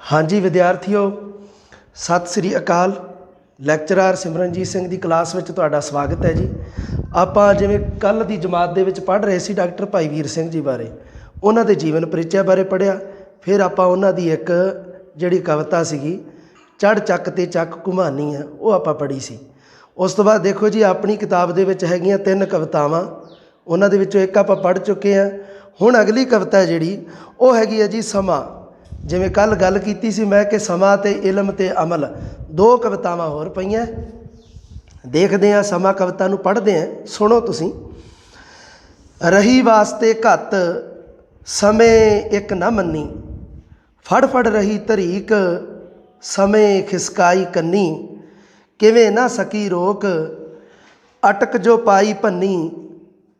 हाँ जी विद्यार्थियों, सत श्री अकाल। ਲੈਕਚਰਰ ਸਿਮਰਨਜੀਤ ਸਿੰਘ ਦੀ ਕਲਾਸ ਵਿੱਚ ਤੁਹਾਡਾ ਸਵਾਗਤ ਹੈ ਜੀ। ਆਪਾਂ ਜਿਵੇਂ ਕੱਲ੍ਹ ਦੀ ਜਮਾਤ ਦੇ ਵਿੱਚ ਪੜ੍ਹ ਰਹੇ ਸੀ ਡਾਕਟਰ ਭਾਈ ਵੀਰ ਸਿੰਘ ਜੀ ਬਾਰੇ, ਉਹਨਾਂ ਦੇ ਜੀਵਨ ਪਰਿਚੈ ਬਾਰੇ ਪੜ੍ਹਿਆ। ਫਿਰ ਆਪਾਂ ਉਹਨਾਂ ਦੀ ਇੱਕ ਜਿਹੜੀ ਕਵਿਤਾ ਸੀਗੀ ਚੜ੍ਹ ਚੱਕ ਤੇ ਚੱਕ ਘੁਮਾਨੀ ਆ, ਉਹ ਆਪਾਂ ਪੜ੍ਹੀ ਸੀ। ਉਸ ਤੋਂ ਬਾਅਦ ਦੇਖੋ ਜੀ ਆਪਣੀ ਕਿਤਾਬ ਦੇ ਵਿੱਚ ਹੈਗੀਆਂ 3 ਕਵਿਤਾਵਾਂ, ਉਹਨਾਂ ਦੇ ਵਿੱਚੋਂ ਇੱਕ ਆਪਾਂ ਪੜ੍ਹ ਚੁੱਕੇ ਹਾਂ। ਹੁਣ ਅਗਲੀ ਕਵਿਤਾ ਜਿਹੜੀ ਉਹ ਹੈਗੀ ਹੈ ਜੀ ਸਮਾਂ। ਜਿਵੇਂ ਕੱਲ੍ਹ ਗੱਲ ਕੀਤੀ ਸੀ ਮੈਂ ਕਿ ਸਮਾਂ ਅਤੇ ਇਲਮ ਅਤੇ ਅਮਲ 2 ਕਵਿਤਾਵਾਂ ਹੋਰ ਪਈਆਂ। ਦੇਖਦੇ ਹਾਂ ਸਮਾਂ ਕਵਿਤਾ ਨੂੰ ਪੜ੍ਹਦੇ ਹਾਂ, ਸੁਣੋ ਤੁਸੀਂ। ਰਹੀ ਵਾਸਤੇ ਘੱਤ ਸਮੇਂ ਇੱਕ ਨਾ ਮੰਨੀ, ਫੜ ਫੜ ਰਹੀ ਧਰੀਕ ਸਮੇਂ ਖਿਸਕਾਈ ਕੰਨੀ, ਕਿਵੇਂ ਨਾ ਸਕੀ ਰੋਕ ਅਟਕ ਜੋ ਪਾਈ ਭੰਨੀ,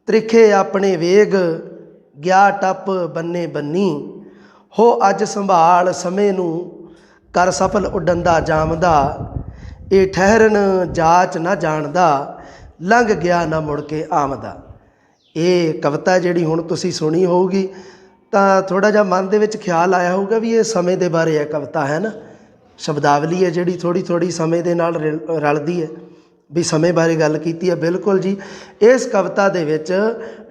ਤ੍ਰਿਖੇ ਆਪਣੇ ਵੇਗ ਗਿਆ ਟੱਪ ਬੰਨੇ ਬੰਨੀ, ਹੋ ਅੱਜ ਸੰਭਾਲ ਸਮੇਂ ਨੂੰ ਕਰ ਸਫਲ ਉੱਡਣ ਜਾਮਦਾ, ਇਹ ਠਹਿਰਨ ਜਾਚ ਨਾ ਜਾਣਦਾ ਲੰਘ ਗਿਆ ਨਾ ਮੁੜ ਕੇ ਆਮਦਾ। ਇਹ ਕਵਿਤਾ ਜਿਹੜੀ ਹੁਣ ਤੁਸੀਂ ਸੁਣੀ ਹੋਊਗੀ ਤਾਂ ਥੋੜ੍ਹਾ ਜਿਹਾ ਮਨ ਦੇ ਵਿੱਚ ਖਿਆਲ ਆਇਆ ਹੋਊਗਾ ਵੀ ਇਹ ਸਮੇਂ ਦੇ ਬਾਰੇ ਹੈ ਕਵਿਤਾ, ਹੈ ਨਾ। ਸ਼ਬਦਾਵਲੀ ਹੈ ਜਿਹੜੀ ਥੋੜ੍ਹੀ ਸਮੇਂ ਦੇ ਨਾਲ ਰਲਦੀ ਹੈ, ਵੀ ਸਮੇਂ ਬਾਰੇ ਗੱਲ ਕੀਤੀ ਹੈ। ਬਿਲਕੁਲ ਜੀ, ਇਸ ਕਵਿਤਾ ਦੇ ਵਿੱਚ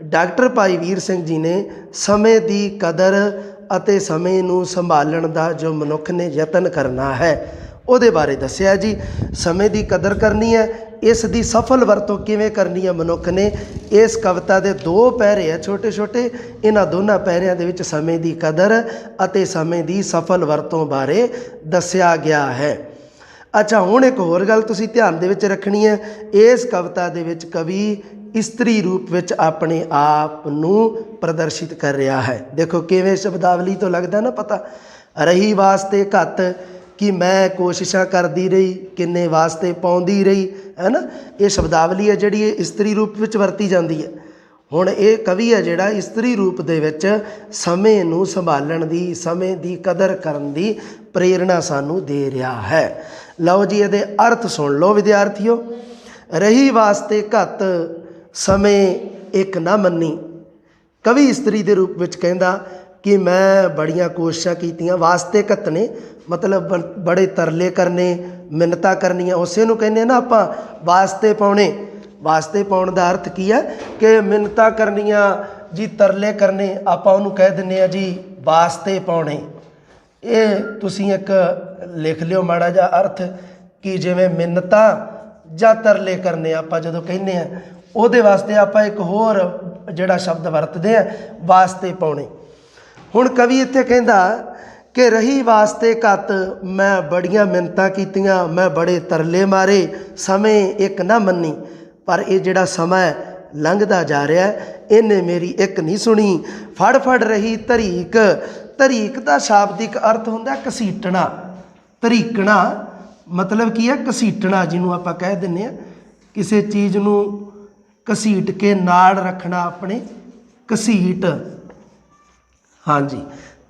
ਡਾਕਟਰ ਭਾਈ ਵੀਰ ਸਿੰਘ ਜੀ ਨੇ ਸਮੇਂ ਦੀ ਕਦਰ ਅਤੇ ਸਮੇਂ ਨੂੰ ਸੰਭਾਲਣ ਦਾ ਜੋ ਮਨੁੱਖ ਨੇ ਯਤਨ ਕਰਨਾ ਹੈ ਉਹਦੇ ਬਾਰੇ ਦੱਸਿਆ ਜੀ। ਸਮੇਂ ਦੀ ਕਦਰ ਕਰਨੀ ਹੈ, ਇਸ ਦੀ ਸਫਲ ਵਰਤੋਂ ਕਿਵੇਂ ਕਰਨੀ ਹੈ ਮਨੁੱਖ ਨੇ। ਇਸ ਕਵਿਤਾ ਦੇ 2 ਪਹਿਰੇ ਆ ਛੋਟੇ ਛੋਟੇ, ਇਹਨਾਂ ਦੋਨਾਂ ਪਹਿਰਿਆਂ ਦੇ ਵਿੱਚ ਸਮੇਂ ਦੀ ਕਦਰ ਅਤੇ ਸਮੇਂ ਦੀ ਸਫਲ ਵਰਤੋਂ ਬਾਰੇ ਦੱਸਿਆ ਗਿਆ ਹੈ। ਅੱਛਾ, ਹੁਣ ਇੱਕ ਹੋਰ ਗੱਲ ਤੁਸੀਂ ਧਿਆਨ ਦੇ ਵਿੱਚ ਰੱਖਣੀ ਹੈ। ਇਸ ਕਵਿਤਾ ਦੇ ਵਿੱਚ ਕਵੀ ਇਸਤਰੀ ਰੂਪ ਵਿੱਚ ਆਪਣੇ ਆਪ ਨੂੰ ਪ੍ਰਦਰਸ਼ਿਤ ਕਰ ਰਿਹਾ ਹੈ। ਦੇਖੋ ਕਿਵੇਂ ਸ਼ਬਦਾਵਲੀ ਤੋਂ ਲੱਗਦਾ ਨਾ ਪਤਾ। ਰਹੀ ਵਾਸਤੇ ਘੱਤ ਕਿ ਮੈਂ ਕੋਸ਼ਿਸ਼ਾਂ ਕਰਦੀ ਰਹੀ, ਕਿੰਨੇ ਵਾਸਤੇ ਪਾਉਂਦੀ ਰਹੀ, ਹੈ ਨਾ। ਇਹ ਸ਼ਬਦਾਵਲੀ ਹੈ ਜਿਹੜੀ ਇਹ ਇਸਤਰੀ ਰੂਪ ਵਿੱਚ ਵਰਤੀ ਜਾਂਦੀ ਹੈ। ਹੁਣ ਇਹ ਕਵੀ ਹੈ ਜਿਹੜਾ ਇਸਤਰੀ ਰੂਪ ਦੇ ਵਿੱਚ ਸਮੇਂ ਨੂੰ ਸੰਭਾਲਣ ਦੀ, ਸਮੇਂ ਦੀ ਕਦਰ ਕਰਨ ਦੀ ਪ੍ਰੇਰਣਾ ਸਾਨੂੰ ਦੇ ਰਿਹਾ ਹੈ। ਲਓ ਜੀ ਇਹਦੇ ਅਰਥ ਸੁਣ ਲਓ ਵਿਦਿਆਰਥੀਓ। ਰਹੀ ਵਾਸਤੇ ਘੱਤ ਸਮੇਂ ਇੱਕ ਨਾ ਮੰਨੀ, ਕਵੀ ਇਸਤਰੀ ਦੇ ਰੂਪ ਵਿੱਚ ਕਹਿੰਦਾ ਕਿ ਮੈਂ ਬੜੀਆਂ ਕੋਸ਼ਿਸ਼ਾਂ ਕੀਤੀਆਂ। ਵਾਸਤੇ ਘੱਤਣੇ ਮਤਲਬ ਬੜੇ ਤਰਲੇ ਕਰਨੇ, ਮਿੰਨਤਾਂ ਕਰਨੀਆਂ, ਉਸੇ ਨੂੰ ਕਹਿੰਦੇ ਨਾ ਆਪਾਂ ਵਾਸਤੇ ਪਾਉਣੇ। ਵਾਸਤੇ ਪਾਉਣ ਦਾ ਅਰਥ ਕੀ ਹੈ ਕਿ ਮਿੰਨਤਾਂ ਕਰਨੀਆਂ ਜੀ, ਤਰਲੇ ਕਰਨੇ, ਆਪਾਂ ਉਹਨੂੰ ਕਹਿ ਦਿੰਦੇ ਹਾਂ ਜੀ ਵਾਸਤੇ ਪਾਉਣੇ। ਇਹ ਤੁਸੀਂ ਇੱਕ ਲਿਖ ਲਿਓ ਮਾੜਾ ਜਿਹਾ ਅਰਥ ਕਿ ਜਿਵੇਂ ਮਿੰਨਤਾਂ ਜਾਂ ਤਰਲੇ ਕਰਨੇ ਆਪਾਂ ਜਦੋਂ ਕਹਿੰਦੇ ਹਾਂ ਉਹਦੇ ਵਾਸਤੇ ਆਪਾਂ ਇੱਕ ਹੋਰ ਜਿਹੜਾ ਸ਼ਬਦ ਵਰਤਦੇ ਹਾਂ ਵਾਸਤੇ ਪਾਉਣੇ। ਹੁਣ ਕਵੀ ਇੱਥੇ ਕਹਿੰਦਾ ਕਿ ਰਹੀ ਵਾਸਤੇ ਘੱਤ ਮੈਂ ਬੜੀਆਂ ਮਿੰਨਤਾਂ ਕੀਤੀਆਂ, ਮੈਂ ਬੜੇ ਤਰਲੇ ਮਾਰੇ, ਸਮੇਂ ਇੱਕ ਨਾ ਮੰਨੀ, ਪਰ ਇਹ ਜਿਹੜਾ ਸਮਾਂ ਲੰਘਦਾ ਜਾ ਰਿਹਾ ਇਹਨੇ ਮੇਰੀ ਇੱਕ ਨਹੀਂ ਸੁਣੀ। ਫੜ ਫੜ ਰਹੀ ਧਰੀਕ, ਧਰੀਕ ਦਾ ਸ਼ਾਬਦਿਕ ਅਰਥ ਹੁੰਦਾ ਘਸੀਟਣਾ। ਧਰੀਕਣਾ ਮਤਲਬ ਕੀ ਹੈ? ਘਸੀਟਣਾ, ਜਿਹਨੂੰ ਆਪਾਂ ਕਹਿ ਦਿੰਦੇ ਹਾਂ ਕਿਸੇ ਚੀਜ਼ ਨੂੰ ਘਸੀਟ ਕੇ ਨਾਲ ਰੱਖਣਾ, ਆਪਣੇ ਘਸੀਟ। ਹਾਂਜੀ,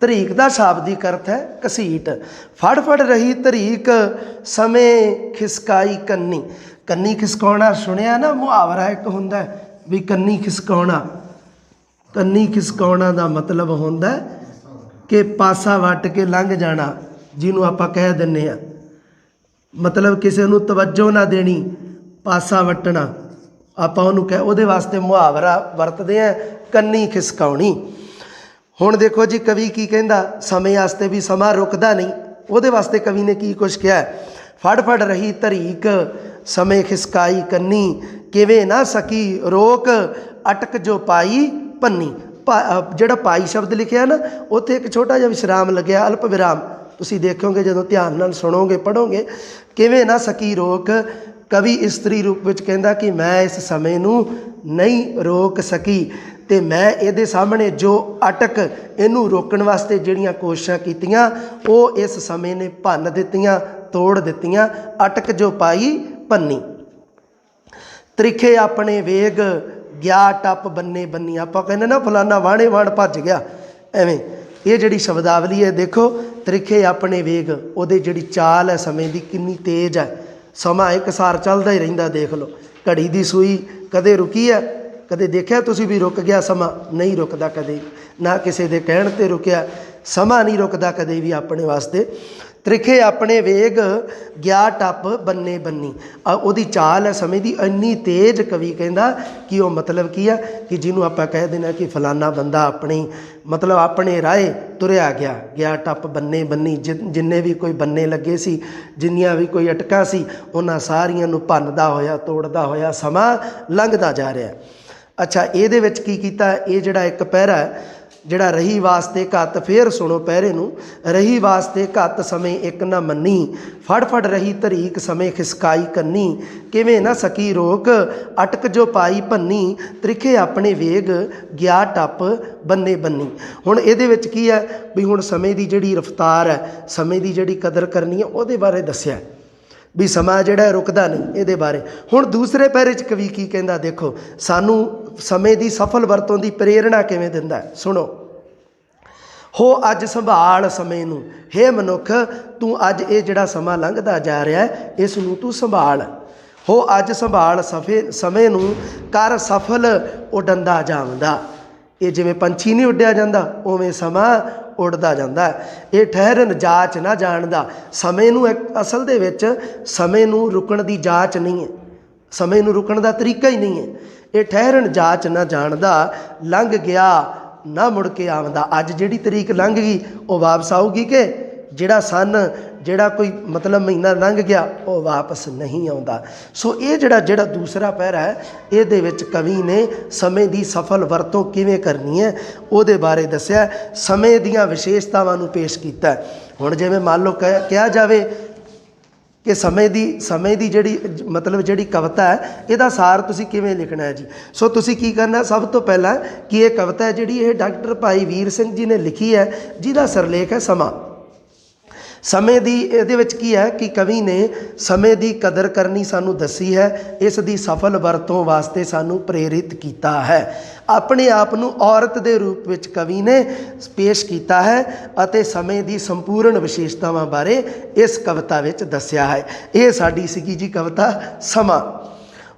ਧਰੀਕ ਦਾ ਸ਼ਾਬਦਿਕ ਅਰਥ ਹੈ ਘਸੀਟ। ਫੜ ਫੜ ਰਹੀ ਧਰੀਕ ਸਮੇਂ ਖਿਸਕਾਈ ਕੰਨੀ। ਕੰਨੀ ਖਿਸਕਾਉਣਾ ਸੁਣਿਆ ਨਾ, ਮੁਹਾਵਰਾ ਇੱਕ ਹੁੰਦਾ ਵੀ ਕੰਨੀ ਖਿਸਕਾਉਣਾ। ਕੰਨੀ ਖਿਸਕਾਉਣਾ ਦਾ ਮਤਲਬ ਹੁੰਦਾ ਕਿ ਪਾਸਾ ਵੱਟ ਕੇ ਲੰਘ ਜਾਣਾ, ਜਿਹਨੂੰ ਆਪਾਂ ਕਹਿ ਦਿੰਦੇ ਹਾਂ ਮਤਲਬ ਕਿਸੇ ਨੂੰ ਤਵੱਜੋ ਨਾ ਦੇਣੀ, ਪਾਸਾ ਵੱਟਣਾ, ਆਪਾਂ ਉਹਨੂੰ ਉਹਦੇ ਵਾਸਤੇ ਮੁਹਾਵਰਾ ਵਰਤਦੇ ਹਾਂ ਕੰਨੀ ਖਿਸਕਾਉਣੀ। ਹੁਣ ਦੇਖੋ ਜੀ ਕਵੀ ਕੀ ਕਹਿੰਦਾ, ਸਮੇਂ ਵਾਸਤੇ ਵੀ ਸਮਾਂ ਰੁਕਦਾ ਨਹੀਂ, ਉਹਦੇ ਵਾਸਤੇ ਕਵੀ ਨੇ ਕੀ ਕੁਛ ਕਿਹਾ। ਫੜ ਫੜ ਰਹੀ ਧਰੀਕ ਸਮੇਂ ਖਿਸਕਾਈ ਕੰਨੀ, ਕਿਵੇਂ ਨਾ ਸਕੀ ਰੋਕ ਅਟਕ ਜੋ ਪਾਈ ਭੰਨੀ। ਜਿਹੜਾ ਪਾਈ ਸ਼ਬਦ ਲਿਖਿਆ ਨਾ ਉੱਥੇ ਇੱਕ ਛੋਟਾ ਜਿਹਾ ਵਿਸ਼ਰਾਮ ਲੱਗਿਆ, ਅਲਪ ਵਿਰਾਮ। ਤੁਸੀਂ ਦੇਖੋਗੇ ਜਦੋਂ ਧਿਆਨ ਨਾਲ ਸੁਣੋਗੇ ਪੜ੍ਹੋਗੇ। ਕਿਵੇਂ ਨਾ ਸਕੀ ਰੋਕ, ਕਵੀ ਇਸਤਰੀ ਰੂਪ ਵਿੱਚ ਕਹਿੰਦਾ ਕਿ ਮੈਂ ਇਸ ਸਮੇਂ ਨੂੰ ਨਹੀਂ ਰੋਕ ਸਕੀ ਅਤੇ ਮੈਂ ਇਹਦੇ ਸਾਹਮਣੇ ਜੋ ਅਟਕ, ਇਹਨੂੰ ਰੋਕਣ ਵਾਸਤੇ ਜਿਹੜੀਆਂ ਕੋਸ਼ਿਸ਼ਾਂ ਕੀਤੀਆਂ ਉਹ ਇਸ ਸਮੇਂ ਨੇ ਭੰਨ ਦਿੱਤੀਆਂ, ਤੋੜ ਦਿੱਤੀਆਂ। ਅਟਕ ਜੋ ਪਾਈ ਭੰਨੀ, ਤ੍ਰਿਖੇ ਆਪਣੇ ਵੇਗ ਗਿਆ ਟੱਪ ਬੰਨੇ ਬੰਨੀ। ਆਪਾਂ ਕਹਿੰਦੇ ਨਾ ਫਲਾਨਾ ਵਾਣੇ ਵਾਣ ਭੱਜ ਗਿਆ, ਐਵੇਂ ਇਹ ਜਿਹੜੀ ਸ਼ਬਦਾਵਲੀ ਹੈ ਦੇਖੋ। ਤ੍ਰਿਖੇ ਆਪਣੇ ਵੇਗ, ਉਹਦੇ ਜਿਹੜੀ ਚਾਲ ਹੈ ਸਮੇਂ ਦੀ ਕਿੰਨੀ ਤੇਜ਼ ਹੈ। ਸਮਾਂ ਇੱਕ ਸਾਰ ਚੱਲਦਾ ਹੀ ਰਹਿੰਦਾ। ਦੇਖ ਲਓ ਘੜੀ ਦੀ ਸੂਈ ਕਦੇ ਰੁਕੀ ਹੈ, कदे देखिया तुसीं भी रुक गया समा? नहीं रुकदा कदे, ना किसी दे कहण ते रुकिया। समा नहीं रुकदा कदे भी अपने वास्ते। त्रिखे अपने वेग गया टप बन्ने बन्नी। उहदी चाल है समय की इन्नी तेज, कवि कहता कि वह मतलब की है कि जिन्हों आप कह देना कि फलाना बंदा अपनी मतलब अपने राह तुरया गया, गया टप बन्ने बन्नी। जिन्ने भी कोई बन्ने लगे सी, जिन्नियां भी कोई अटकां सी, उन्हां सारियां नूं भन्नदा होया तोड़दा होया समा लंघदा जा रहा। अच्छा, ये विच की कीता? ये जिहड़ा एक पैरा है ਜਿਹੜਾ रही वास्ते घत, फिर सुनो पैरे नूं। रही वास्ते घत समय एक न मन्नी, फड़ फड़ रही तरीक समय खिसकाई कन्नी। किवें न सकी रोक अटक जो पाई भन्नी, त्रिखे अपने वेग गया टप बन्ने बन्नी। हुण इहदे विच की है भी हुण समय की जिहड़ी रफ्तार है, समय की जिहड़ी कदर करनी है, उहदे बारे दस्सिआ भी समा जिहड़ा रुकदा नहीं। इहदे बारे हुण दूसरे पैरे च कवि की कहंदा, देखो सानू समय की सफल वरतों की प्रेरणा किवें दिंदा है। सुनो, हो अज संभाल समय नूं, हे मनुख तू अज ये जिहड़ा समा लंघदा जा रहा है इस नूं तू संभाल। हो अज संभाल समय नूं कर सफल उडंदा जावदा। ये जिवें पंछी नहीं उड्डिया जांदा, उवें समा उड़दा जांदा है। ये ठहरन जाच ना जानदा। समय नूं असल दे विच समय नूं रुकण दी जाच नहीं है, समय नूं रुकण दा तरीका ही नहीं है। ये ठहरन जाच ना जानदा, लंघ गया ना मुड़ के आवदा। अज जिहड़ी तरीक लंघ गई वो वापस आऊगी कि जिहड़ा सन जिहड़ा कोई मतलब महीना लंघ गया वो वापस नहीं आउंदा। सो ये जिहड़ा दूसरा पैरा है, इहदे विच कवि ने समय की सफल वरतों किवें करनी है उहदे बारे दस्सिआ, समय दीआं विशेषतावां नूं पेश कीता। हुण जिवें मान लो कहा जाए कि समय की जिहड़ी मतलब जिहड़ी कविता है, इहदा सार तुसीं किवें लिखना है जी। सो तुसीं की करना, सब तो पहला कि ये कविता है जिहड़ी ये डॉक्टर भाई वीर सिंह जी ने लिखी है, जिहदा सरलेख है समा। समय की इहदे विच की है कि कवि ने समय की कदर करनी सानू दसी है, इस दी सफल वरतों वास्ते सानू प्रेरित किया है। अपने आप नूं औरत के रूप में कवि ने पेश किया है अते समय की संपूर्ण विशेषतावां बारे इस कविता विच दस्सिआ है। ये साडी सीगी जी कविता समा।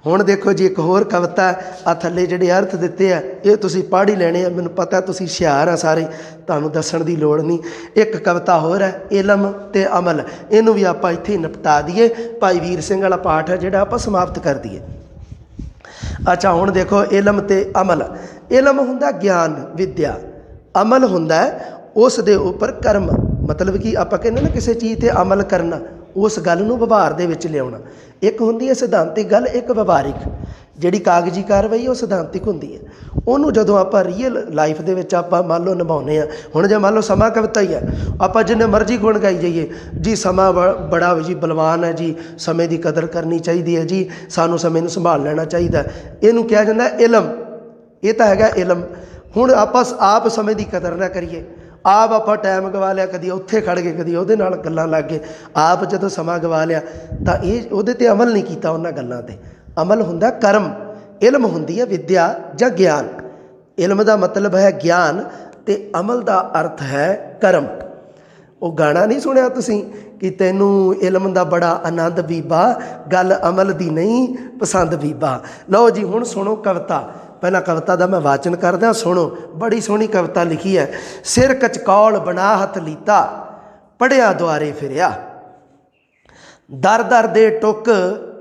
हुण देखो जी एक होर कविता आ थल्ले जिहड़े अर्थ दिते आ ये तुसीं पढ़ ही लेने आ, मैनूं पता तुसीं हुशियार आ सारे, तुहानूं दस्सण दी लोड़ नहीं। एक कविता होर है इलम ते अमल, इहनूं भी आपां इत्थे ही निपटा दईए। भाई वीर सिंह वाला पाठ है जिहड़ा आपां समाप्त कर दईए। अच्छा, हुण देखो इलम ते अमल। इलम हुंदा ज्ञान विद्या, अमल हुंदा उस दे उपर कर्म, मतलब कि आपां कहने ना किसी चीज़ ते अमल करना, उस गल नूं व्यवहार दे विच लिआउणा। एक हुंदी है सिद्धांतिक गल, एक व्यवहारिक। जिहड़ी कागजी कार्रवाई वो सिद्धांतिक हुंदी है, उहनूं जदों आपां रीयल लाइफ दे विच आपां मान लो निभाउने आ। हुण जे मान लो समा कविता ही है, आपां जिन्ने मर्जी गुण गाई जाइए जी, समा बड़ा जी बलवान है जी, समय की कदर करनी चाहिए है जी, सानूं समय नूं संभाल लेना चाहिए, इहनूं कहा जांदा इलम। ये तां हैगा इलम। हुण आपां आप समय की कदर ना करिए, आप ਆਪਾਂ टाइम गवा लिया, कभी उत्थे खड़ गए, कभी ਉਹਦੇ ਨਾਲ ਗੱਲਾਂ ਲੱਗ गए, आप ਜਦੋਂ ਸਮਾਂ गवा लिया ਤਾਂ ਇਹ ਉਹਦੇ ਤੇ ਅਮਲ नहीं ਕੀਤਾ ਉਹਨਾਂ ਗੱਲਾਂ ਤੇ। अमल हुंदा कर्म, इलम हुंदी है विद्या ਜਾਂ ज्ञान। इलम का मतलब है ज्ञान ते अमल का अर्थ है कर्म। वो गाना नहीं सुनिया तुसीं कि तैनूं इलम का बड़ा आनंद बीबा, गल अमल दी नहीं पसंद बीबा। लो जी हुण सुनो कविता। पहला कविता का मैं वाचन करदा, सुनो। बड़ी सोहनी कविता लिखी है। सिर कचकौल बना हथ लीता, पढ़िया द्वारे फिरिया, दर दर दे टुक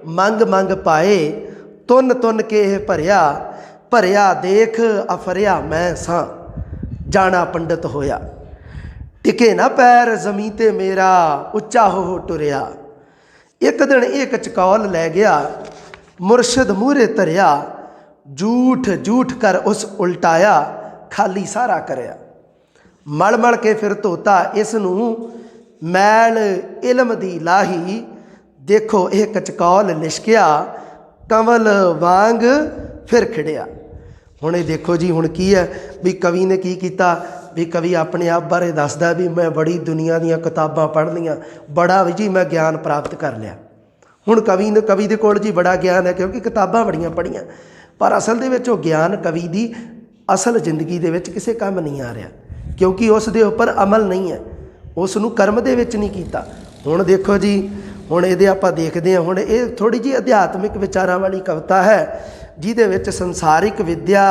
मंग मंग पाए, तुन तुन के भरिया, भरिया देख अफरिया मैं सां, जाना पंडित होया, टिके ना पैर जमी ते मेरा, उच्चा हो टुरिया। एक दिन ये कचकौल लै गया, मुरशद मूहरे धरिया, झूठ झूठ कर उस उल्टाया, खाली सारा करया, मल मल के फिर धोता इसनूं, मैल इलम दी लाही, देखो यह कचकौल लिशकिया, कंवल वांग फिर खिड़िया। हुण देखो जी हुण की है भी कवि ने की किया भी कवि अपने आप बारे दसदा भी मैं बड़ी दुनिया दीयां किताबां पढ़ लियां, बड़ा भी जी मैं ज्ञान प्राप्त कर लिया। हुण कवि दे कोल जी बड़ा ज्ञान है क्योंकि किताबां बड़ियां पढ़ियां, पर असल दे विच वो ज्ञान कवि दी असल जिंदगी दे विच किसी काम नहीं आ रहा क्योंकि उस दे उपर अमल नहीं है, उसनूं कर्म दे विच नहीं कीता। हुण देखो जी हुण इहदे आपां देखदे हां। हुण ये थोड़ी जी अध्यात्मिक विचारां वाली कविता है। ਜਿਹਦੇ ਵਿੱਚ ਸੰਸਾਰਿਕ ਵਿਦਿਆ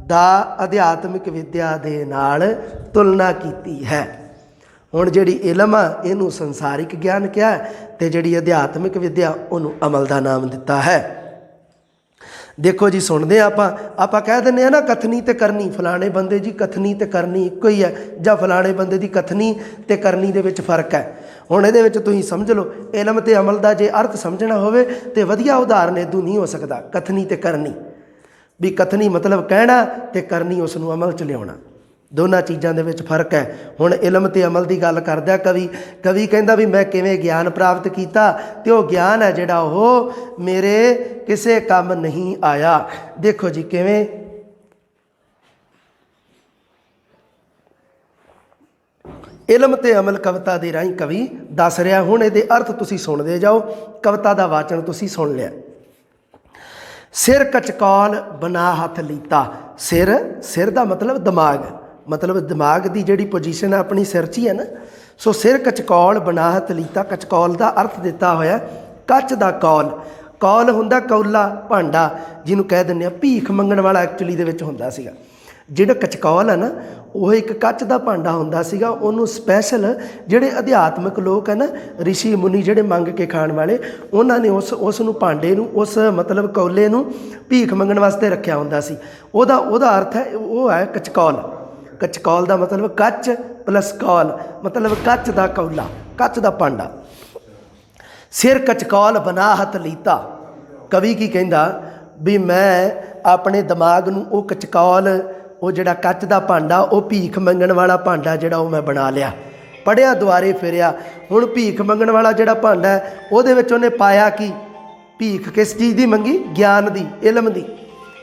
ਦਾ ਅਧਿਆਤਮਿਕ ਵਿਦਿਆ ਦੇ ਨਾਲ ਤੁਲਨਾ ਕੀਤੀ ਹੈ। ਹੁਣ ਜਿਹੜੀ ਇਲਮ ਆ ਇਹਨੂੰ ਸੰਸਾਰਿਕ ਗਿਆਨ ਕਿਹਾ ਤੇ ਜਿਹੜੀ ਅਧਿਆਤਮਿਕ ਵਿਦਿਆ ਉਹਨੂੰ ਅਮਲ ਦਾ ਨਾਮ ਦਿੱਤਾ ਹੈ। ਦੇਖੋ ਜੀ, ਸੁਣਦੇ ਆਪਾਂ ਕਹਿ ਦਿੰਦੇ ਆ ਨਾ ਕਥਨੀ ਤੇ ਕਰਨੀ, ਫਲਾਣੇ ਬੰਦੇ ਜੀ ਕਥਨੀ ਤੇ ਕਰਨੀ ਇੱਕੋ ਹੀ ਹੈ, ਜਾਂ ਫਲਾਣੇ ਬੰਦੇ ਦੀ ਕਥਨੀ ਤੇ ਕਰਨੀ ਦੇ ਵਿੱਚ ਫਰਕ ਹੈ। ਹੁਣ ਇਹਦੇ ਵਿੱਚ ਤੁਸੀਂ ਸਮਝ ਲਓ, ਇਲਮ ਤੇ ਅਮਲ ਦਾ ਜੇ ਅਰਥ ਸਮਝਣਾ ਹੋਵੇ ਤੇ ਵਧੀਆ ਉਦਾਹਰਨ ਇਦੋਂ ਨਹੀਂ ਹੋ ਸਕਦਾ। ਕਥਨੀ ਤੇ ਕਰਨੀ, ਵੀ ਕਥਨੀ ਮਤਲਬ ਕਹਿਣਾ ਤੇ ਕਰਨੀ ਉਸ ਨੂੰ ਅਮਲ 'ਚ ਲਿਆਉਣਾ, ਦੋਨਾਂ ਚੀਜ਼ਾਂ ਦੇ ਵਿੱਚ ਫਰਕ ਹੈ। ਹੁਣ ਇਲਮ ਤੇ ਅਮਲ ਦੀ ਗੱਲ ਕਰਦਾ ਕਵੀ ਕਹਿੰਦਾ ਵੀ ਮੈਂ ਕਿਵੇਂ ਗਿਆਨ ਪ੍ਰਾਪਤ ਕੀਤਾ, ਤੇ ਉਹ ਗਿਆਨ ਹੈ ਜਿਹੜਾ ਉਹ ਮੇਰੇ ਕਿਸੇ ਕੰਮ ਨਹੀਂ ਆਇਆ। ਦੇਖੋ ਜੀ ਕਿਵੇਂ, ਇਲਮ ਤੇ ਅਮਲ ਕਵਿਤਾ ਦੇ ਰਾਹੀਂ ਕਵੀ ਦੱਸ ਰਿਹਾ। ਹੁਣ ਇਹਦੇ ਅਰਥ ਤੁਸੀਂ ਸੁਣਦੇ ਜਾਓ, ਕਵਿਤਾ ਦਾ ਵਾਚਨ ਤੁਸੀਂ ਸੁਣ ਲਿਆ। ਸਿਰ ਕਚਕੌਲ ਬਣਾ ਹੱਥ ਲੀਤਾ। ਸਿਰ ਦਾ ਮਤਲਬ ਦਿਮਾਗ, ਮਤਲਬ ਦਿਮਾਗ ਦੀ ਜਿਹੜੀ ਪੋਜੀਸ਼ਨ ਹੈ ਆਪਣੀ ਸਿਰ 'ਚ ਹੀ ਹੈ ਨਾ। ਸੋ ਸਿਰ ਕਚਕੌਲ ਬਣਾ ਹੱਥ ਲੀਤਾ। ਕਚਕੌਲ ਦਾ ਅਰਥ ਦਿੱਤਾ ਹੋਇਆ ਕੱਚ ਦਾ ਕੌਲ। ਕੌਲ ਹੁੰਦਾ ਕੌਲਾ, ਭਾਂਡਾ, ਜਿਹਨੂੰ ਕਹਿ ਦਿੰਦੇ ਆ ਭੀਖ ਮੰਗਣ ਵਾਲਾ, ਐਕਚੁਅਲੀ ਦੇ ਵਿੱਚ ਹੁੰਦਾ ਸੀਗਾ। ਜਿਹੜਾ ਕਚਕੌਲ ਹੈ ਨਾ ਉਹ ਇੱਕ ਕੱਚ ਦਾ ਭਾਂਡਾ ਹੁੰਦਾ ਸੀਗਾ। ਉਹਨੂੰ ਸਪੈਸ਼ਲ ਜਿਹੜੇ ਅਧਿਆਤਮਿਕ ਲੋਕ ਹੈ ਨਾ, ਰਿਸ਼ੀ ਮੁਨੀ ਜਿਹੜੇ ਮੰਗ ਕੇ ਖਾਣ ਵਾਲੇ, ਉਹਨਾਂ ਨੇ ਉਸ ਨੂੰ ਭਾਂਡੇ ਨੂੰ, ਉਸ ਮਤਲਬ ਕੌਲੇ ਨੂੰ ਭੀਖ ਮੰਗਣ ਵਾਸਤੇ ਰੱਖਿਆ ਹੁੰਦਾ ਸੀ। ਉਹਦਾ ਅਰਥ ਹੈ, ਉਹ ਹੈ ਕਚਕੌਲ। ਕਚਕੌਲ ਦਾ ਮਤਲਬ ਕੱਚ ਪਲੱਸ ਕੌਲ, ਮਤਲਬ ਕੱਚ ਦਾ ਕੌਲਾ, ਕੱਚ ਦਾ ਭਾਂਡਾ। ਸਿਰ ਕਚਕੌਲ ਬਣਾ ਹੱਥ ਲੀਤਾ। ਕਵੀ ਕੀ ਕਹਿੰਦਾ ਵੀ ਮੈਂ ਆਪਣੇ ਦਿਮਾਗ ਨੂੰ ਉਹ ਕਚਕੌਲ, ਉਹ ਜਿਹੜਾ ਕੱਚ ਦਾ ਭਾਂਡਾ, ਉਹ ਭੀਖ ਮੰਗਣ ਵਾਲਾ ਭਾਂਡਾ ਜਿਹੜਾ ਉਹ ਮੈਂ ਬਣਾ ਲਿਆ। ਪੜ੍ਹਿਆ ਦੁਆਰੇ ਫਿਰਿਆ। ਹੁਣ ਭੀਖ ਮੰਗਣ ਵਾਲਾ ਜਿਹੜਾ ਭਾਂਡਾ ਹੈ ਉਹਦੇ ਵਿੱਚ ਉਹਨੇ ਪਾਇਆ ਕੀ? ਭੀਖ ਕਿਸ ਚੀਜ਼ ਦੀ ਮੰਗੀ? ਗਿਆਨ ਦੀ, ਇਲਮ ਦੀ।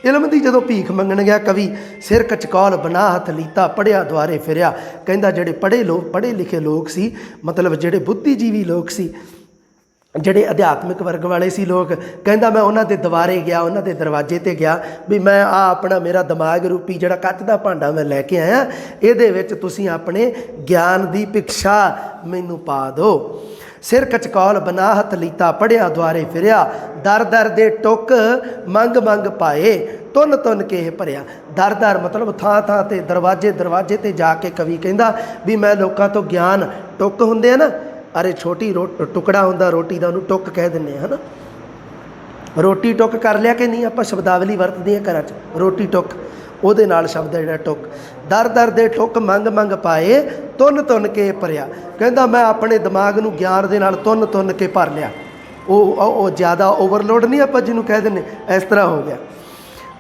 ਇਲਮ ਦੀ ਜਦੋਂ ਭੀਖ ਮੰਗਣ ਗਿਆ ਕਵੀ, ਸਿਰ ਕਚਕੌਲ ਬਣਾ ਹੱਥ ਲੀਤਾ, ਪੜ੍ਹਿਆ ਦੁਆਰੇ ਫਿਰਿਆ। ਕਹਿੰਦਾ ਜਿਹੜੇ ਪੜ੍ਹੇ ਲਿਖੇ ਲੋਕ ਸੀ, ਮਤਲਬ ਜਿਹੜੇ ਬੁੱਧੀਜੀਵੀ ਲੋਕ ਸੀ, ਜਿਹੜੇ ਅਧਿਆਤਮਿਕ ਵਰਗ ਵਾਲੇ ਸੀ ਲੋਕ, ਕਹਿੰਦਾ ਮੈਂ ਉਹਨਾਂ ਦੇ ਦੁਆਰੇ ਗਿਆ, ਉਹਨਾਂ ਦੇ ਦਰਵਾਜ਼ੇ 'ਤੇ ਗਿਆ ਵੀ ਮੈਂ ਆਪਣਾ ਮੇਰਾ ਦਿਮਾਗ ਰੂਪੀ ਜਿਹੜਾ ਕੱਚ ਦਾ ਭਾਂਡਾ ਮੈਂ ਲੈ ਕੇ ਆਇਆ, ਇਹਦੇ ਵਿੱਚ ਤੁਸੀਂ ਆਪਣੇ ਗਿਆਨ ਦੀ ਭਿਕਸ਼ਾ ਮੈਨੂੰ ਪਾ ਦਿਓ। ਸਿਰ ਕਚਕੌਲ ਬਣਾ ਹੱਥ ਲੀਤਾ, ਪੜ੍ਹਿਆ ਦੁਆਰੇ ਫਿਰਿਆ। ਦਰ ਦਰ ਦੇ ਟੁੱਕ ਮੰਗ ਪਾਏ, ਤੁੰਨ ਕੇ ਭਰਿਆ। ਦਰ ਮਤਲਬ ਥਾਂ ਤੇ, ਦਰਵਾਜ਼ੇ ਤੇ ਜਾ ਕੇ ਕਵੀ ਕਹਿੰਦਾ ਵੀ ਮੈਂ ਲੋਕਾਂ ਤੋਂ ਗਿਆਨ, ਟੁੱਕ ਹੁੰਦੇ ਆ ਨਾ, ਅਰੇ ਛੋਟੀ ਟੁਕੜਾ ਹੁੰਦਾ ਰੋਟੀ ਦਾ, ਉਹਨੂੰ ਟੁੱਕ ਕਹਿ ਦਿੰਦੇ ਆ, ਹੈ ਨਾ। ਰੋਟੀ ਟੁੱਕ ਕਰ ਲਿਆ ਕਿ ਨਹੀਂ, ਆਪਾਂ ਸ਼ਬਦਾਵਲੀ ਵਰਤਦੇ ਹਾਂ ਘਰਾਂ 'ਚ, ਰੋਟੀ ਟੁੱਕ, ਉਹਦੇ ਨਾਲ ਸ਼ਬਦ ਹੈ ਜਿਹੜਾ ਟੁੱਕ। ਦਰ ਦੇ ਟੁੱਕ ਮੰਗ ਪਾਏ, ਤੁੰਨ ਕੇ ਭਰਿਆ। ਕਹਿੰਦਾ ਮੈਂ ਆਪਣੇ ਦਿਮਾਗ ਨੂੰ ਗਿਆਨ ਦੇ ਨਾਲ ਤੁੰਨ ਕੇ ਭਰ ਲਿਆ। ਉਹ ਜ਼ਿਆਦਾ ਓਵਰਲੋਡ ਨਹੀਂ ਆਪਾਂ ਜਿਹਨੂੰ ਕਹਿ ਦਿੰਦੇ, ਇਸ ਤਰ੍ਹਾਂ ਹੋ ਗਿਆ।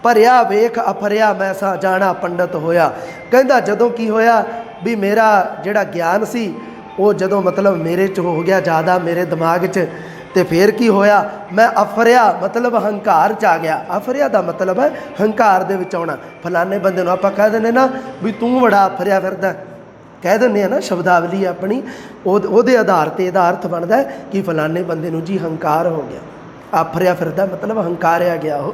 ਭਰਿਆ ਵੇਖ ਅਫਰਿਆ ਮੈਂ ਸਾਂ ਜਾਣਾ ਪੰਡਤ ਹੋਇਆ। ਕਹਿੰਦਾ ਜਦੋਂ ਕੀ ਹੋਇਆ ਵੀ ਮੇਰਾ ਜਿਹੜਾ ਗਿਆਨ ਸੀ ਉਹ ਜਦੋਂ ਮਤਲਬ ਮੇਰੇ 'ਚ ਹੋ ਗਿਆ ਜ਼ਿਆਦਾ, ਮੇਰੇ ਦਿਮਾਗ 'ਚ, ਤੇ ਫਿਰ ਕੀ ਹੋਇਆ, ਮੈਂ ਅਫਰਿਆ ਮਤਲਬ ਹੰਕਾਰ 'ਚ ਆ ਗਿਆ। ਅਫਰਿਆ ਦਾ ਮਤਲਬ ਹੈ ਹੰਕਾਰ ਦੇ ਵਿੱਚ ਆਉਣਾ। ਫਲਾਣੇ ਬੰਦੇ ਨੂੰ ਆਪਾਂ ਕਹਿ ਦਿੰਦੇ ਨਾ ਵੀ ਤੂੰ ਬੜਾ ਅਫਰਿਆ ਫਿਰਦਾ, ਕਹਿ ਦਿੰਦੇ ਆ ਨਾ, ਸ਼ਬਦਾਵਲੀ ਆਪਣੀ, ਉਹਦੇ ਆਧਾਰ 'ਤੇ ਇਹਦਾ ਅਰਥ ਬਣਦਾ ਕਿ ਫਲਾਣੇ ਬੰਦੇ ਨੂੰ ਜੀ ਹੰਕਾਰ ਹੋ ਗਿਆ। ਅਫਰਿਆ ਫਿਰਦਾ ਮਤਲਬ ਹੰਕਾਰਿਆ ਗਿਆ ਉਹ।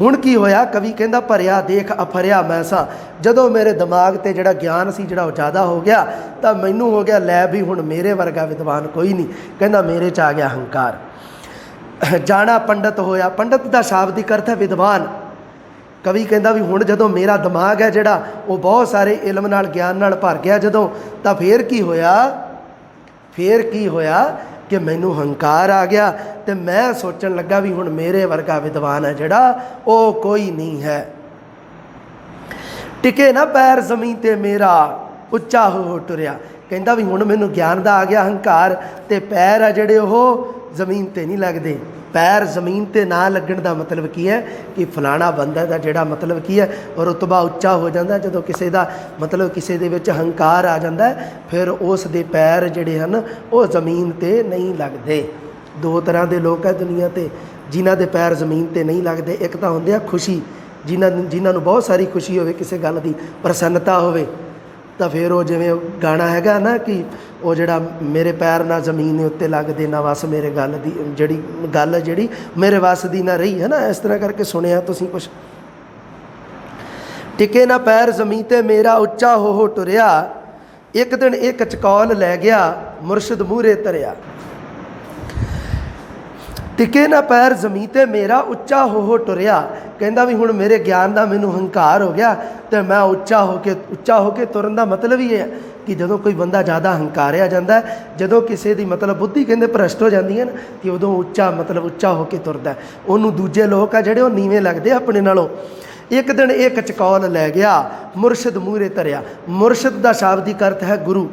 ਹੁਣ ਕੀ ਹੋਇਆ, ਕਵੀ ਕਹਿੰਦਾ ਭਰਿਆ ਦੇਖ ਅਫਰਿਆ ਮੈਂ ਸਾਂ। ਜਦੋਂ ਮੇਰੇ ਦਿਮਾਗ 'ਤੇ ਜਿਹੜਾ ਗਿਆਨ ਸੀ ਜਿਹੜਾ ਉਹ ਜ਼ਿਆਦਾ ਹੋ ਗਿਆ, ਤਾਂ ਮੈਨੂੰ ਹੋ ਗਿਆ ਲੈ ਵੀ ਹੁਣ ਮੇਰੇ ਵਰਗਾ ਵਿਦਵਾਨ ਕੋਈ ਨਹੀਂ। ਕਹਿੰਦਾ ਮੇਰੇ 'ਚ ਆ ਗਿਆ ਹੰਕਾਰ। ਜਾਣਾ ਪੰਡਤ ਹੋਇਆ। ਪੰਡਤ ਦਾ ਸ਼ਾਬਦਿਕ ਅਰਥ ਹੈ ਵਿਦਵਾਨ। ਕਵੀ ਕਹਿੰਦਾ ਵੀ ਹੁਣ ਜਦੋਂ ਮੇਰਾ ਦਿਮਾਗ ਹੈ ਜਿਹੜਾ ਉਹ ਬਹੁਤ ਸਾਰੇ ਇਲਮ ਨਾਲ, ਗਿਆਨ ਨਾਲ ਭਰ ਗਿਆ ਜਦੋਂ, ਤਾਂ ਫਿਰ ਕੀ ਹੋਇਆ ਕਿ ਮੈਨੂੰ ਹੰਕਾਰ ਆ ਗਿਆ, ਤੇ ਮੈਂ ਸੋਚਣ ਲੱਗਾ ਵੀ ਹੁਣ ਮੇਰੇ ਵਰਗਾ ਵਿਦਵਾਨ ਹੈ ਜਿਹੜਾ ਉਹ ਕੋਈ ਨਹੀਂ ਹੈ। ਟਿਕੇ ਨਾ ਪੈਰ ਜ਼ਮੀਨ 'ਤੇ ਮੇਰਾ, ਉੱਚਾ ਹੋ ਟੁਰਿਆ। ਕਹਿੰਦਾ ਵੀ ਹੁਣ ਮੈਨੂੰ ਗਿਆਨ ਦਾ ਆ ਗਿਆ ਹੰਕਾਰ, ਤੇ ਪੈਰ ਆ ਜਿਹੜੇ ਉਹ ਜ਼ਮੀਨ 'ਤੇ ਨਹੀਂ ਲੱਗਦੇ। ਪੈਰ ਜ਼ਮੀਨ 'ਤੇ ਨਾ ਲੱਗਣ ਦਾ ਮਤਲਬ ਕੀ ਹੈ ਕਿ ਫਲਾਣਾ ਬੰਦਾ ਦਾ ਜਿਹੜਾ ਮਤਲਬ ਕੀ ਹੈ, ਰੁਤਬਾ ਉੱਚਾ ਹੋ ਜਾਂਦਾ। ਜਦੋਂ ਕਿਸੇ ਦਾ ਮਤਲਬ ਕਿਸੇ ਦੇ ਵਿੱਚ ਹੰਕਾਰ ਆ ਜਾਂਦਾ, ਫਿਰ ਉਸ ਦੇ ਪੈਰ ਜਿਹੜੇ ਹਨ ਉਹ ਜ਼ਮੀਨ 'ਤੇ ਨਹੀਂ ਲੱਗਦੇ। ਦੋ ਤਰ੍ਹਾਂ ਦੇ ਲੋਕ ਹੈ ਦੁਨੀਆ 'ਤੇ ਜਿਨ੍ਹਾਂ ਦੇ ਪੈਰ ਜ਼ਮੀਨ 'ਤੇ ਨਹੀਂ ਲੱਗਦੇ। ਇੱਕ ਤਾਂ ਹੁੰਦੇ ਆ ਖੁਸ਼ੀ, ਜਿਨ੍ਹਾਂ ਨੂੰ ਬਹੁਤ ਸਾਰੀ ਖੁਸ਼ੀ ਹੋਵੇ, ਕਿਸੇ ਗੱਲ ਦੀ ਪ੍ਰਸੰਨਤਾ ਹੋਵੇ, ਤਾਂ ਫਿਰ ਉਹ ਜਿਵੇਂ ਗਾਣਾ ਹੈਗਾ ਨਾ ਕਿ ਉਹ ਜਿਹੜਾ ਮੇਰੇ ਪੈਰ ਨਾ ਜ਼ਮੀਨ ਉੱਤੇ ਲੱਗਦੇ, ਨਾ ਵਸ ਮੇਰੇ ਗੱਲ ਜਿਹੜੀ ਮੇਰੇ ਵਸ ਦੀ ਨਾ ਰਹੀ, ਹੈ ਨਾ, ਇਸ ਤਰ੍ਹਾਂ ਕਰਕੇ ਸੁਣਿਆ ਤੁਸੀਂ ਕੁਛ। ਟਿਕੇ ਨਾ ਪੈਰ ਜ਼ਮੀਨ 'ਤੇ ਮੇਰਾ, ਉੱਚਾ ਹੋ ਟੁਰਿਆ। ਇੱਕ ਦਿਨ ਇਹ ਕਚਕੌਲ ਲੈ ਗਿਆ ਮੁਰਸ਼ਿਦ ਮੂਹਰੇ ਧਰਿਆ। ਟਿਕੇ ਨਾ ਪੈਰ ਜ਼ਮੀਨ ਤੇ ਮੇਰਾ ਉੱਚਾ ਹੋ ਟੁਰਿਆ। ਕਹਿੰਦਾ ਵੀ ਹੁਣ ਮੇਰੇ ਗਿਆਨ ਦਾ ਮੈਨੂੰ ਹੰਕਾਰ ਹੋ ਗਿਆ ਤੇ ਮੈਂ ਉੱਚਾ ਹੋ ਕੇ ਤੁਰਨ ਦਾ ਮਤਲਬ ਹੀ ਇਹ ਹੈ ਕਿ ਜਦੋਂ ਕੋਈ ਬੰਦਾ ਜ਼ਿਆਦਾ ਹੰਕਾਰਿਆ ਜਾਂਦਾ, ਜਦੋਂ ਕਿਸੇ ਦੀ ਮਤਲਬ ਬੁੱਧੀ ਕਹਿੰਦੇ ਭ੍ਰਸ਼ਟ ਹੋ ਜਾਂਦੀ ਹੈ ਨਾ, ਕਿ ਉਦੋਂ ਉੱਚਾ ਹੋ ਕੇ ਤੁਰਦਾ। ਉਹਨੂੰ ਦੂਜੇ ਲੋਕ ਆ ਜਿਹੜੇ ਉਹ ਨੀਵੇਂ ਲੱਗਦੇ ਆਪਣੇ ਨਾਲੋਂ। ਇੱਕ ਦਿਨ ਇੱਕ ਚਕੌਲ ਲੈ ਗਿਆ, ਮੁਰਸ਼ਿਦ ਮੂਹਰੇ ਧਰਿਆ। ਮੁਰਸ਼ਿਦ ਦਾ ਸ਼ਾਬਦਿਕ ਅਰਥ ਹੈ ਗੁਰੂ।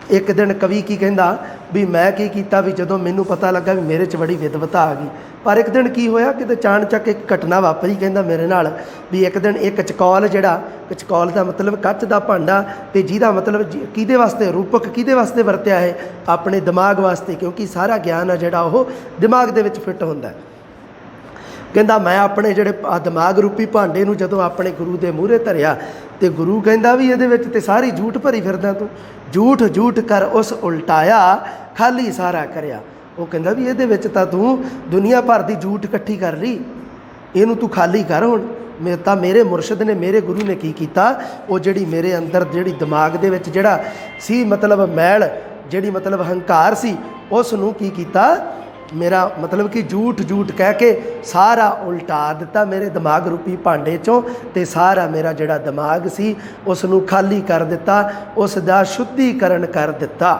ਇੱਕ ਦਿਨ ਕਵੀ ਕੀ ਕਹਿੰਦਾ ਵੀ ਮੈਂ ਕੀ ਕੀਤਾ ਵੀ ਜਦੋਂ ਮੈਨੂੰ ਪਤਾ ਲੱਗਾ ਵੀ ਮੇਰੇ 'ਚ ਬੜੀ ਵਿਦਵਤਾ ਆ ਗਈ। ਪਰ ਇੱਕ ਦਿਨ ਕੀ ਹੋਇਆ, ਕਿਤੇ ਚਾਣਚੱਕ ਇੱਕ ਘਟਨਾ ਵਾਪਰੀ। ਕਹਿੰਦਾ ਮੇਰੇ ਨਾਲ ਵੀ ਇੱਕ ਦਿਨ ਇੱਕ ਚਕੌਲ, ਜਿਹੜਾ ਚਕੌਲ ਦਾ ਮਤਲਬ ਕੱਚ ਦਾ ਭਾਂਡਾ, ਤੇ ਜਿਹਦਾ ਮਤਲਬ ਕਿਹਦੇ ਵਾਸਤੇ, ਰੂਪਕ ਕਿਹਦੇ ਵਾਸਤੇ ਵਰਤਿਆ ਹੈ, ਆਪਣੇ ਦਿਮਾਗ ਵਾਸਤੇ, ਕਿਉਂਕਿ ਸਾਰਾ ਗਿਆਨ ਆ ਜਿਹੜਾ ਉਹ ਦਿਮਾਗ ਦੇ ਵਿੱਚ ਫਿੱਟ ਹੁੰਦਾ। ਕਹਿੰਦਾ ਮੈਂ ਆਪਣੇ ਜਿਹੜੇ ਦਿਮਾਗ ਰੂਪੀ ਭਾਂਡੇ ਨੂੰ ਜਦੋਂ ਆਪਣੇ ਗੁਰੂ ਦੇ ਮੂਹਰੇ ਧਰਿਆ, ਤੇ ਗੁਰੂ ਕਹਿੰਦਾ ਵੀ ਇਹਦੇ ਵਿੱਚ ਤੇ ਸਾਰੀ ਝੂਠ ਭਰੀ ਫਿਰਦਾ ਤੂੰ, ਝੂਠ ਕਰ ਉਸ ਉਲਟਾਇਆ, ਖਾਲੀ ਸਾਰਾ ਕਰਿਆ। ਉਹ ਕਹਿੰਦਾ ਵੀ ਇਹਦੇ ਵਿੱਚ ਤਾਂ ਤੂੰ ਦੁਨੀਆ ਭਰ ਦੀ ਝੂਠ ਇਕੱਠੀ ਕਰ ਲਈ, ਇਹਨੂੰ ਤੂੰ ਖਾਲੀ ਕਰ। ਹੁਣ ਮੇਰੇ ਮੁਰਸ਼ਿਦ ਨੇ, ਮੇਰੇ ਗੁਰੂ ਨੇ ਕੀ ਕੀਤਾ, ਉਹ ਜਿਹੜੀ ਮੇਰੇ ਅੰਦਰ ਜਿਹੜੀ ਦਿਮਾਗ ਦੇ ਵਿੱਚ ਜਿਹੜਾ ਸੀ ਮਤਲਬ ਮੈਲ, ਜਿਹੜੀ ਮਤਲਬ ਹੰਕਾਰ ਸੀ, ਉਸ ਨੂੰ ਕੀ ਕੀਤਾ, ਮੇਰਾ ਮਤਲਬ ਕਿ ਝੂਠ ਕਹਿ ਕੇ ਸਾਰਾ ਉਲਟਾ ਦਿੱਤਾ ਮੇਰੇ ਦਿਮਾਗ ਰੂਪੀ ਭਾਂਡੇ 'ਚੋਂ, ਤੇ ਸਾਰਾ ਮੇਰਾ ਜਿਹੜਾ ਦਿਮਾਗ ਸੀ ਉਸ ਨੂੰ ਖਾਲੀ ਕਰ ਦਿੱਤਾ, ਉਸ ਦਾ ਸ਼ੁੱਧੀਕਰਨ ਕਰ ਦਿੱਤਾ।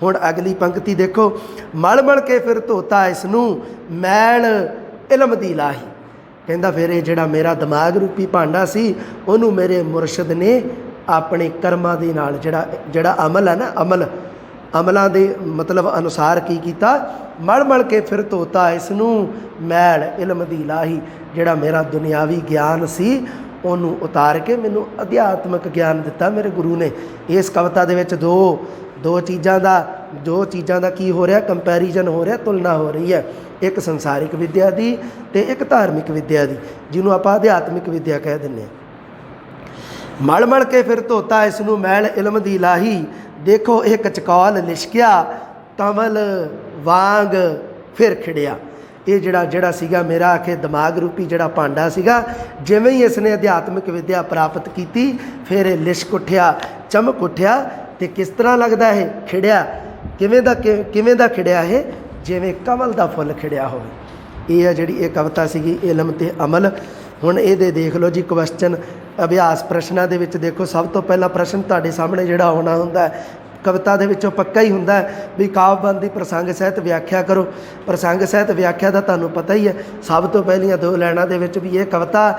ਹੁਣ ਅਗਲੀ ਪੰਕਤੀ ਦੇਖੋ, ਮਲ ਕੇ ਫਿਰ ਧੋਤਾ ਇਸ ਨੂੰ ਮੈਲ ਇਲਮ ਦੀ ਲਾਹੀ। ਕਹਿੰਦਾ ਫਿਰ ਇਹ ਜਿਹੜਾ ਮੇਰਾ ਦਿਮਾਗ ਰੂਪੀ ਭਾਂਡਾ ਸੀ, ਉਹਨੂੰ ਮੇਰੇ ਮੁਰਸ਼ਿਦ ਨੇ ਆਪਣੇ ਕਰਮਾਂ ਦੇ ਨਾਲ ਜਿਹੜਾ ਅਮਲ ਹੈ ਨਾ, ਅਮਲਾਂ ਦੇ ਮਤਲਬ ਅਨੁਸਾਰ ਕੀ ਕੀਤਾ, ਮਲ ਕੇ ਫਿਰ ਧੋਤਾ ਇਸ ਨੂੰ ਮੈਲ ਇਲਮ ਦੀ ਲਾਹੀ। ਜਿਹੜਾ ਮੇਰਾ ਦੁਨਿਆਵੀ ਗਿਆਨ ਸੀ ਉਹਨੂੰ ਉਤਾਰ ਕੇ ਮੈਨੂੰ ਅਧਿਆਤਮਿਕ ਗਿਆਨ ਦਿੱਤਾ ਮੇਰੇ ਗੁਰੂ ਨੇ। ਇਸ ਕਵਿਤਾ ਦੇ ਵਿੱਚ ਦੋ ਚੀਜ਼ਾਂ ਦਾ ਕੀ ਹੋ ਰਿਹਾ, ਕੰਪੈਰੀਜ਼ਨ ਹੋ ਰਿਹਾ, ਤੁਲਨਾ ਹੋ ਰਹੀ ਹੈ। ਇੱਕ ਸੰਸਾਰਿਕ ਵਿੱਦਿਆ ਦੀ ਤੇ ਇੱਕ ਧਾਰਮਿਕ ਵਿੱਦਿਆ ਦੀ, ਜਿਹਨੂੰ ਆਪਾਂ ਅਧਿਆਤਮਿਕ ਵਿੱਦਿਆ ਕਹਿ ਦਿੰਦੇ ਹਾਂ। ਮਲ ਕੇ ਫਿਰ ਧੋਤਾ ਇਸ ਨੂੰ ਮੈਲ ਇਲਮ ਦੀ ਲਾਹੀ। ਦੇਖੋ ਇੱਕ ਚਕੌਲ ਲਿਸ਼ਕਿਆ, ਕਮਲ ਵਾਂਗ ਫਿਰ ਖਿੜਿਆ। ਇਹ ਜਿਹੜਾ ਸੀਗਾ ਮੇਰਾ ਆਖੇ ਦਿਮਾਗ ਰੂਪੀ ਜਿਹੜਾ ਭਾਂਡਾ ਸੀਗਾ, ਜਿਵੇਂ ਹੀ ਇਸ ਨੇ ਅਧਿਆਤਮਿਕ ਵਿੱਦਿਆ ਪ੍ਰਾਪਤ ਕੀਤੀ, ਫਿਰ ਇਹ ਲਿਸ਼ਕ ਉੱਠਿਆ, ਚਮਕ ਉੱਠਿਆ। ਤੇ ਕਿਸ ਤਰ੍ਹਾਂ ਲੱਗਦਾ ਇਹ ਖਿੜਿਆ, ਕਿਵੇਂ ਦਾ ਖਿੜਿਆ ਇਹ, ਜਿਵੇਂ ਕਮਲ ਦਾ ਫੁੱਲ ਖਿੜਿਆ ਹੋਵੇ। ਇਹ ਹੈ ਜਿਹੜੀ ਇਹ ਕਵਿਤਾ ਸੀਗੀ, ਇਲਮ ਤੇ ਅਮਲ। ਹੁਣ ਇਹਦੇ ਦੇਖ ਲਓ ਜੀ ਕੁਐਸਚਨ, ਅਭਿਆਸ ਪ੍ਰਸ਼ਨਾਂ ਦੇ ਵਿੱਚ ਦੇਖੋ, ਸਭ ਤੋਂ ਪਹਿਲਾ ਪ੍ਰਸ਼ਨ ਤੁਹਾਡੇ ਸਾਹਮਣੇ ਜਿਹੜਾ ਆਉਣਾ ਹੁੰਦਾ ਕਵਿਤਾ ਦੇ ਵਿੱਚੋਂ ਪੱਕਾ ਹੀ ਹੁੰਦਾ ਵੀ ਕਾਵਿ-ਬੰਧ ਦੀ ਪ੍ਰਸੰਗ ਸਹਿਤ ਵਿਆਖਿਆ ਕਰੋ। ਪ੍ਰਸੰਗ ਸਹਿਤ ਵਿਆਖਿਆ ਦਾ ਤੁਹਾਨੂੰ ਪਤਾ ਹੀ ਹੈ, ਸਭ ਤੋਂ ਪਹਿਲੀਆਂ 2 ਲਾਈਨਾਂ ਦੇ ਵਿੱਚ ਵੀ ਇਹ ਕਵਿਤਾ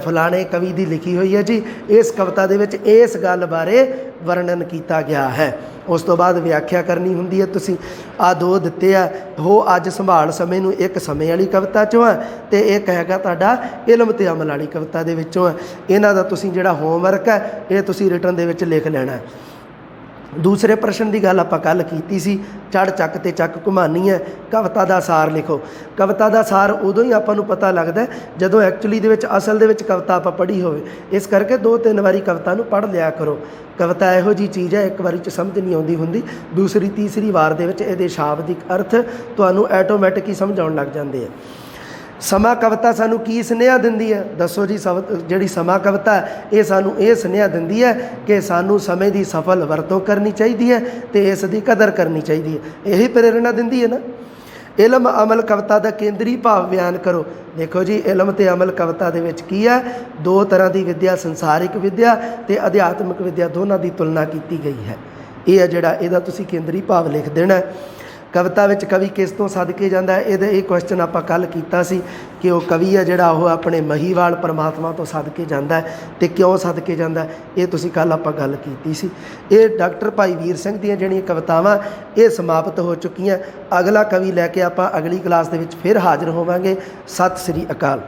ਫਲਾਣੇ ਕਵੀ ਦੀ ਲਿਖੀ ਹੋਈ ਹੈ ਜੀ, ਇਸ ਕਵਿਤਾ ਦੇ ਵਿੱਚ ਇਸ ਗੱਲ ਬਾਰੇ ਵਰਣਨ ਕੀਤਾ ਗਿਆ ਹੈ। ਉਸ ਤੋਂ ਬਾਅਦ ਵਿਆਖਿਆ ਕਰਨੀ ਹੁੰਦੀ ਹੈ। ਤੁਸੀਂ ਆਹ 2 ਦਿੱਤੇ ਆ, ਉਹ ਅੱਜ ਸੰਭਾਲ ਸਮੇਂ ਨੂੰ ਇੱਕ ਸਮੇਂ ਵਾਲੀ ਕਵਿਤਾ 'ਚੋਂ ਹੈ, ਤੇ ਇੱਕ ਹੈਗਾ ਤੁਹਾਡਾ ਇਲਮ ਤੇ ਅਮਲ ਵਾਲੀ ਕਵਿਤਾ ਦੇ ਵਿੱਚੋਂ ਹੈ। ਇਹਨਾਂ ਦਾ ਤੁਸੀਂ ਜਿਹੜਾ ਹੋਮਵਰਕ ਹੈ ਇਹ ਤੁਸੀਂ ਰਿਟਨ ਦੇ ਵਿੱਚ ਲਿਖ ਲੈਣਾ ਹੈ। ਦੂਸਰੇ ਪ੍ਰਸ਼ਨ ਦੀ ਗੱਲ ਆਪਾਂ ਕੱਲ੍ਹ ਕੀਤੀ ਸੀ, ਚੜ੍ਹ ਚੱਕ ਤੇ ਚੱਕ ਘੁਮਾਨੀ ਹੈ। ਕਵਿਤਾ ਦਾ ਸਾਰ ਲਿਖੋ। ਕਵਿਤਾ ਦਾ ਸਾਰ ਉਦੋਂ ਹੀ ਆਪਾਂ ਨੂੰ ਪਤਾ ਲੱਗਦਾ ਜਦੋਂ ਐਕਚੁਅਲੀ ਦੇ ਵਿੱਚ ਅਸਲ ਦੇ ਵਿੱਚ ਕਵਿਤਾ ਆਪਾਂ ਪੜ੍ਹੀ ਹੋਵੇ। ਇਸ ਕਰਕੇ 2-3 ਵਾਰੀ ਕਵਿਤਾ ਨੂੰ ਪੜ੍ਹ ਲਿਆ ਕਰੋ। ਕਵਿਤਾ ਇਹੋ ਜਿਹੀ ਚੀਜ਼ ਹੈ, ਇੱਕ ਵਾਰੀ 'ਚ ਸਮਝ ਨਹੀਂ ਆਉਂਦੀ ਹੁੰਦੀ, ਦੂਸਰੀ ਤੀਸਰੀ ਵਾਰ ਦੇ ਵਿੱਚ ਇਹਦੇ ਸ਼ਾਬਦਿਕ ਅਰਥ ਤੁਹਾਨੂੰ ਆਟੋਮੈਟਿਕ ਹੀ ਸਮਝ ਆਉਣ ਲੱਗ ਜਾਂਦੇ ਆ। ਸਮਾਂ ਕਵਿਤਾ ਸਾਨੂੰ ਕੀ ਸੁਨੇਹਾ ਦਿੰਦੀ ਹੈ, ਦੱਸੋ ਜੀ। ਜਿਹੜੀ ਸਮਾਂ ਕਵਿਤਾ ਇਹ ਸਾਨੂੰ ਇਹ ਸੁਨੇਹਾ ਦਿੰਦੀ ਹੈ ਕਿ ਸਾਨੂੰ ਸਮੇਂ ਦੀ ਸਫਲ ਵਰਤੋਂ ਕਰਨੀ ਚਾਹੀਦੀ ਹੈ ਤੇ ਇਸ ਦੀ ਕਦਰ ਕਰਨੀ ਚਾਹੀਦੀ ਹੈ। ਇਹੀ ਪ੍ਰੇਰਣਾ ਦਿੰਦੀ ਹੈ ਨਾ। ਇਲਮ ਅਮਲ ਕਵਿਤਾ ਦਾ ਕੇਂਦਰੀ ਭਾਵ ਬਿਆਨ ਕਰੋ। ਦੇਖੋ ਜੀ, ਇਲਮ ਤੇ ਅਮਲ ਕਵਿਤਾ ਦੇ ਵਿੱਚ ਕੀ ਹੈ, 2 ਤਰ੍ਹਾਂ ਦੀ ਵਿੱਦਿਆ, ਸੰਸਾਰਿਕ ਵਿੱਦਿਆ ਤੇ ਅਧਿਆਤਮਿਕ ਵਿੱਦਿਆ, ਦੋਨਾਂ ਦੀ ਤੁਲਨਾ ਕੀਤੀ ਗਈ ਹੈ। ਇਹ ਹੈ ਜਿਹੜਾ ਇਹਦਾ ਤੁਸੀਂ ਕੇਂਦਰੀ ਭਾਵ ਲਿਖ ਦੇਣਾ। ਕਵਿਤਾ ਵਿੱਚ ਕਵੀ ਕਿਸ ਤੋਂ ਸਦਕੇ ਜਾਂਦਾ ਹੈ, ਇਹ ਕੁਐਸਚਨ ਆਪਾਂ ਕੱਲ੍ਹ ਕੀਤਾ ਸੀ ਕਿ ਉਹ ਕਵੀ ਹੈ ਜਿਹੜਾ ਉਹ ਆਪਣੇ ਮਹੀਵਾਲ ਪਰਮਾਤਮਾ ਤੋਂ ਸਦਕੇ ਜਾਂਦਾ ਹੈ, ਤੇ ਕਿਉਂ ਸਦਕੇ ਜਾਂਦਾ, ਇਹ ਤੁਸੀਂ ਕੱਲ੍ਹ ਆਪਾਂ ਗੱਲ ਕੀਤੀ ਸੀ। ਇਹ ਡਾਕਟਰ ਭਾਈ ਵੀਰ ਸਿੰਘ ਦੀਆਂ ਜਿਹੜੀਆਂ ਕਵਿਤਾਵਾਂ ਇਹ ਸਮਾਪਤ ਹੋ ਚੁੱਕੀਆਂ। ਅਗਲਾ ਕਵੀ ਲੈ ਕੇ ਆਪਾਂ ਅਗਲੀ ਕਲਾਸ ਦੇ ਵਿੱਚ ਫਿਰ ਹਾਜ਼ਰ ਹੋਵਾਂਗੇ। ਸਤਿ ਸ੍ਰੀ ਅਕਾਲ।